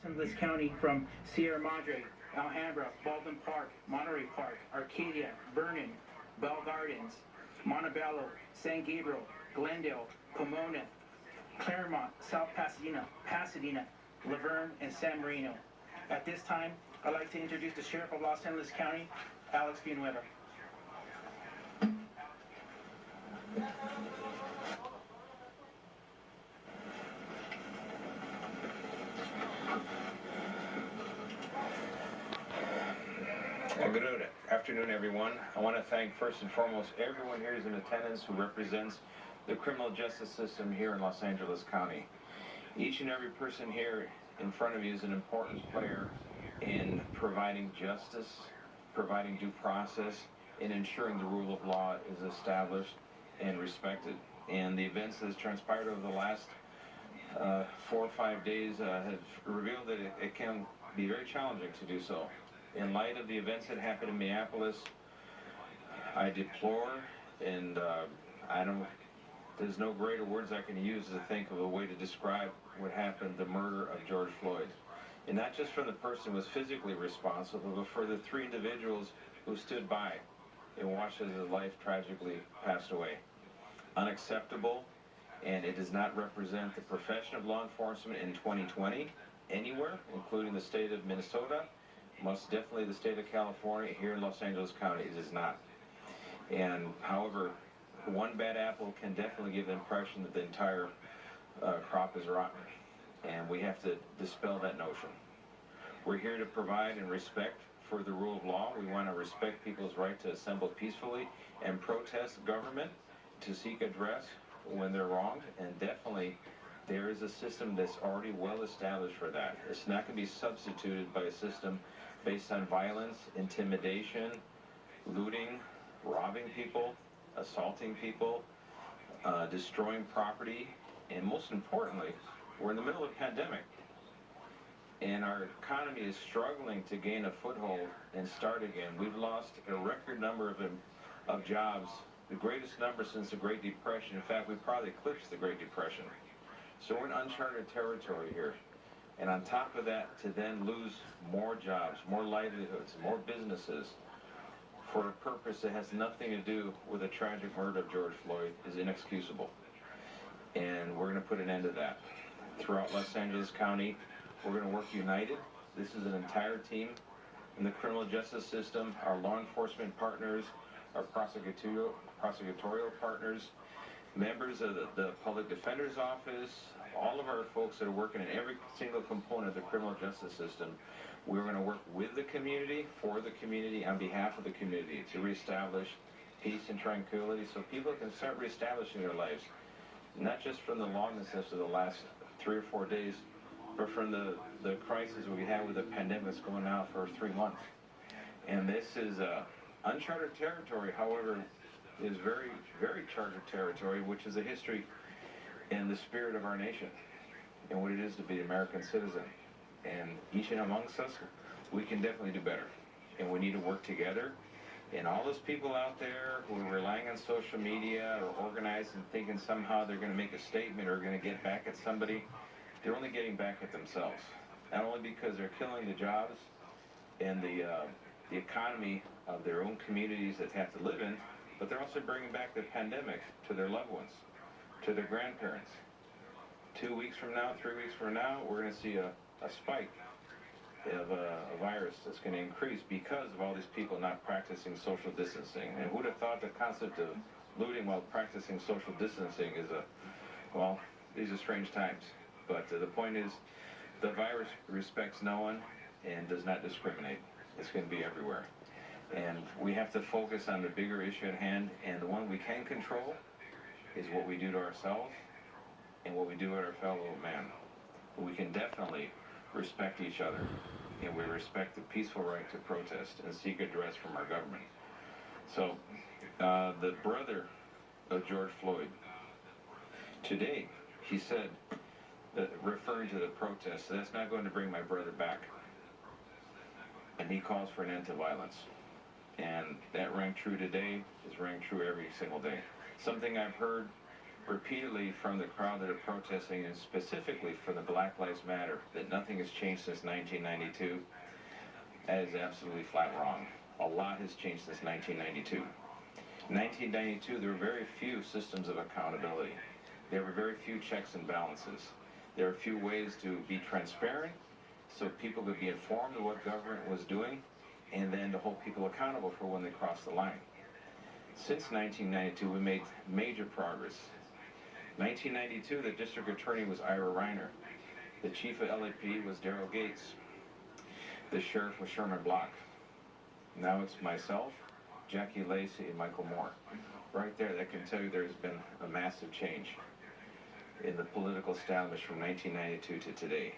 Angeles County from Sierra Madre, Alhambra, Baldwin Park, Monterey Park, Arcadia, Vernon, Bell Gardens, Montebello, San Gabriel, Glendale, Pomona, Claremont, South Pasadena, Laverne, and San Marino. At this time, I'd like to introduce the Sheriff of Los Angeles County, Alex Villanueva. Good afternoon, everyone. I want to thank first and foremost everyone here who's in attendance who represents the criminal justice system here in Los Angeles County. Each and every person here in front of you is an important player in providing justice, providing due process, and ensuring the rule of law is established and respected. And the events that has transpired over the last 4 or 5 days have revealed that it can be very challenging to do so. In light of the events that happened in Minneapolis, I deplore, and there's no greater words I can use to think of a way to describe what happened, the murder of George Floyd. And not just from the person who was physically responsible, but for the 3 individuals who stood by and watched as his life tragically passed away. Unacceptable, and it does not represent the profession of law enforcement in 2020 anywhere, including the state of Minnesota, most definitely the state of California. Here in Los Angeles County, it is not. And however, one bad apple can definitely give the impression that the entire crop is rotten. And we have to dispel that notion. We're here to provide and respect for the rule of law. We want to respect people's right to assemble peacefully and protest government, to seek redress when they're wronged. And definitely, there is a system that's already well established for that. It's not going to be substituted by a system based on violence, intimidation, looting, robbing people, assaulting people, destroying property, and most importantly, we're in the middle of a pandemic. And our economy is struggling to gain a foothold and start again. We've lost a record number of jobs, the greatest number since the Great Depression. In fact, we probably eclipsed the Great Depression. So we're in uncharted territory here. And on top of that, to then lose more jobs, more livelihoods, more businesses for a purpose that has nothing to do with the tragic murder of George Floyd is inexcusable. And we're going to put an end to that. Throughout Los Angeles County, we're going to work united. This is an entire team in the criminal justice system, our law enforcement partners, our prosecutorial partners, members of the public defender's office, all of our folks that are working in every single component of the criminal justice system. We're going to work with the community, for the community, on behalf of the community to reestablish peace and tranquility so people can start reestablishing their lives, not just from the lawlessness of the last 3 or 4 days, but from the crisis we have with the pandemic that's going on for 3 months. And this is uncharted territory, however, is very, very charted territory, which is the history and the spirit of our nation and what it is to be an American citizen. And each and amongst us, we can definitely do better. And we need to work together. And all those people out there who are relying on social media or organized and thinking somehow they're going to make a statement or going to get back at somebody, they're only getting back at themselves. Not only because they're killing the jobs and the economy of their own communities that they have to live in, but they're also bringing back the pandemic to their loved ones, to their grandparents. 2 weeks from now, 3 weeks from now, we're going to see a spike of a virus that's going to increase because of all these people not practicing social distancing. And who would have thought the concept of looting while practicing social distancing is well, these are strange times. But the point is, the virus respects no one and does not discriminate. It's going to be everywhere. And we have to focus on the bigger issue at hand, and the one we can control is what we do to ourselves and what we do to our fellow man. We can definitely respect each other, and we respect the peaceful right to protest and seek redress from our government. So, the brother of George Floyd, today, he said, referring to the protest, that's not going to bring my brother back. And he calls for an end to violence. And that rang true today, is rang true every single day. Something I've heard repeatedly from the crowd that are protesting, and specifically from the Black Lives Matter, that nothing has changed since 1992, that is absolutely flat wrong. A lot has changed since 1992. In 1992, there were very few systems of accountability. There were very few checks and balances. There were few ways to be transparent so people could be informed of what government was doing, and then to hold people accountable for when they crossed the line. Since 1992, we made major progress. 1992, the district attorney was Ira Reiner. The chief of LAPD was Daryl Gates. The sheriff was Sherman Block. Now it's myself, Jackie Lacey, and Michael Moore. Right there, that can tell you there's been a massive change in the political establishment from 1992 to today.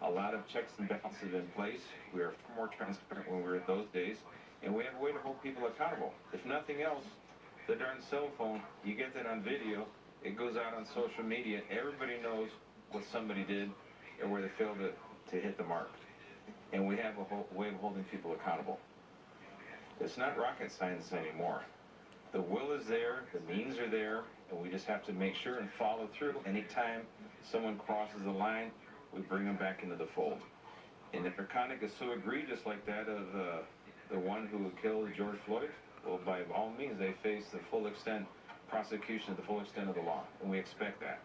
A lot of checks and balances in place. We are far more transparent when we were at those days, and we have a way to hold people accountable. If nothing else, the darn cell phone, you get that on video, it goes out on social media, everybody knows what somebody did and where they failed to hit the mark. And we have a whole way of holding people accountable. It's not rocket science anymore. The will is there, the means are there, and we just have to make sure and follow through. Anytime someone crosses the line, we bring them back into the fold. And if their conduct is so egregious like that of the one who killed George Floyd, well, by all means, they face the full extent prosecution of the full extent of the law, and we expect that.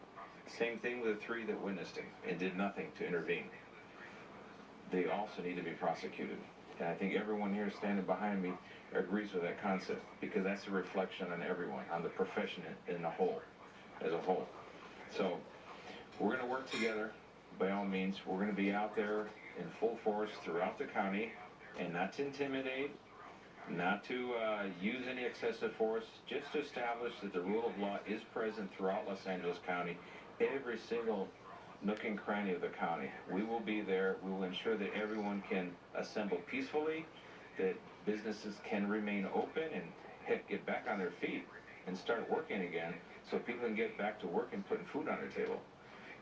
Same thing with the three that witnessed him and did nothing to intervene. They also need to be prosecuted. And I think everyone here standing behind me agrees with that concept, because that's a reflection on everyone, on the profession in the whole, as a whole. So we're going to work together. By all means, we're going to be out there in full force throughout the county, and not to intimidate, not to use any excessive force, just to establish that the rule of law is present throughout Los Angeles County, every single nook and cranny of the county. We will be there. We will ensure that everyone can assemble peacefully, that businesses can remain open and heck, get back on their feet and start working again, so people can get back to work and putting food on their table.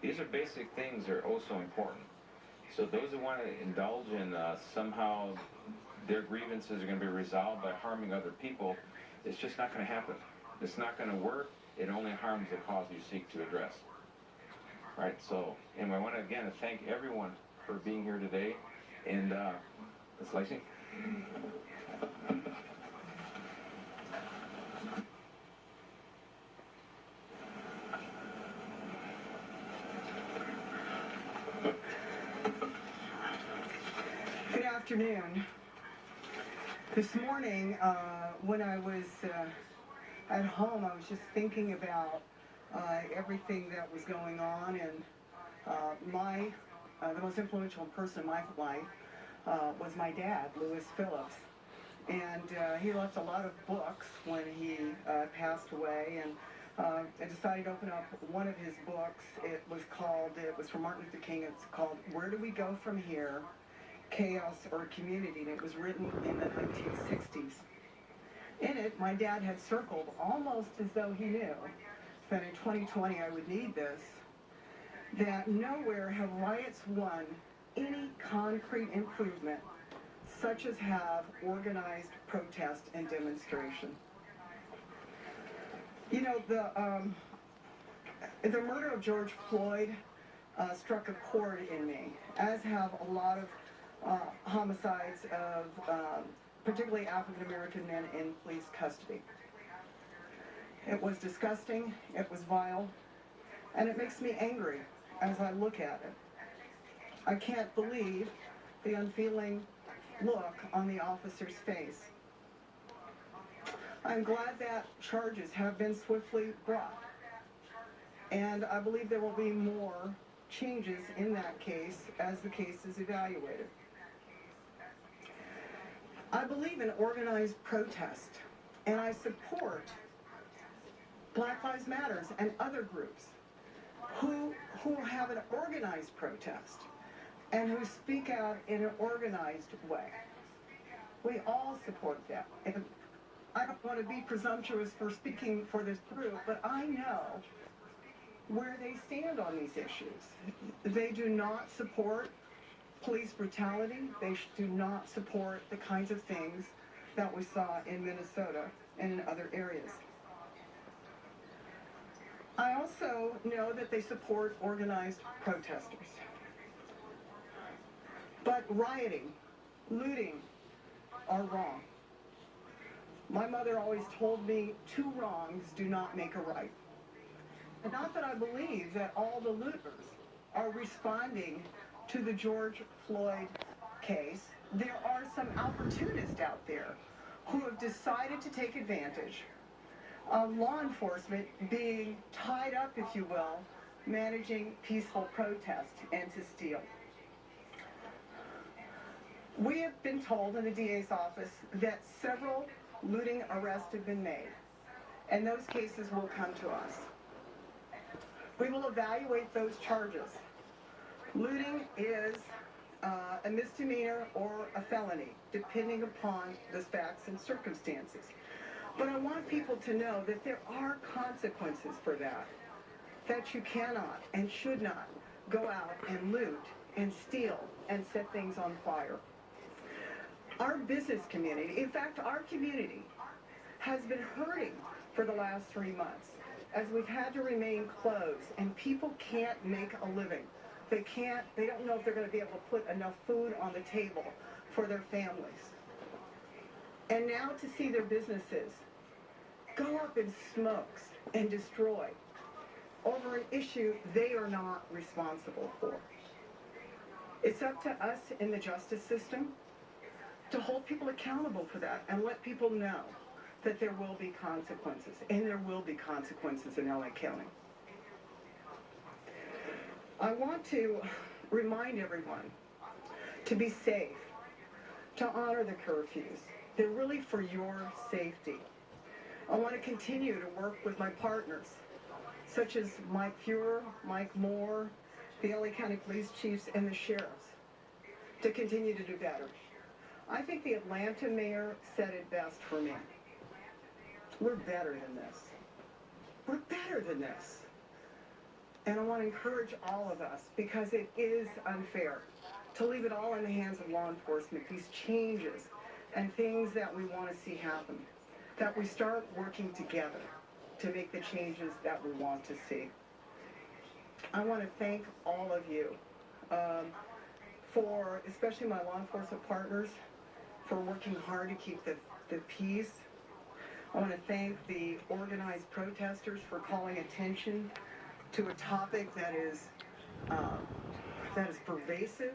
These are basic things that are oh so important. So those who want to indulge in somehow their grievances are going to be resolved by harming other people, it's just not going to happen. It's not going to work. It only harms the cause you seek to address. Right, so anyway, I want to again thank everyone for being here today. And Ms. Lacey? Good afternoon. This morning, when I was at home, I was just thinking about everything that was going on, and the most influential person in my life was my dad, Lewis Phillips. And he left a lot of books when he passed away, and I decided to open up one of his books. It was from Martin Luther King. It's called Where Do We Go From Here? Chaos or Community, and it was written in the 1960s. In it, my dad had circled, almost as though he knew that in 2020 I would need this, that nowhere have riots won any concrete improvement such as have organized protest and demonstration. You know, the murder of George Floyd struck a chord in me, as have a lot of homicides of particularly African-American men in police custody. It was disgusting, it was vile, and it makes me angry as I look at it. I can't believe the unfeeling look on the officer's face. I'm glad that charges have been swiftly brought, and I believe there will be more changes in that case as the case is evaluated. I believe in organized protest, and I support Black Lives Matter and other groups who have an organized protest and who speak out in an organized way. We all support that. And I don't want to be presumptuous for speaking for this group, but I know where they stand on these issues. They do not support police brutality. They do not support the kinds of things that we saw in Minnesota and in other areas. I also know that they support organized protesters. But rioting, looting are wrong. My mother always told me 2 wrongs do not make a right. And not that I believe that all the looters are responding to the George Floyd case. There are some opportunists out there who have decided to take advantage of law enforcement being tied up, if you will, managing peaceful protest and to steal. We have been told in the DA's office that several looting arrests have been made, and those cases will come to us. We will evaluate those charges. Looting is a misdemeanor or a felony, depending upon the facts and circumstances. But I want people to know that there are consequences for that you cannot and should not go out and loot and steal and set things on fire. Our business community, in fact, our community, has been hurting for the last 3 months as we've had to remain closed and people can't make a living. They don't know if they're going to be able to put enough food on the table for their families. And now to see their businesses go up in smokes and destroyed over an issue they are not responsible for. It's up to us in the justice system to hold people accountable for that and let people know that there will be consequences, and there will be consequences in LA County. I want to remind everyone to be safe, to honor the curfews. They're really for your safety. I want to continue to work with my partners, such as Mike Fuhrer, Mike Moore, the LA County Police Chiefs, and the sheriffs, to continue to do better. I think the Atlanta mayor said it best for me. We're better than this. We're better than this. And I want to encourage all of us, because it is unfair to leave it all in the hands of law enforcement, these changes and things that we want to see happen, that we start working together to make the changes that we want to see. I want to thank all of you for, especially my law enforcement partners, for working hard to keep the peace. I want to thank the organized protesters for calling attention to a topic that is pervasive.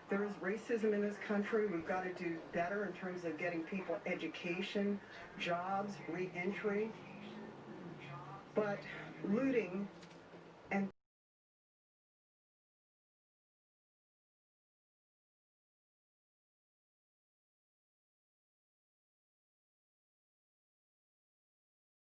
There is racism in this country. We've got to do better in terms of getting people education, jobs, re-entry. But looting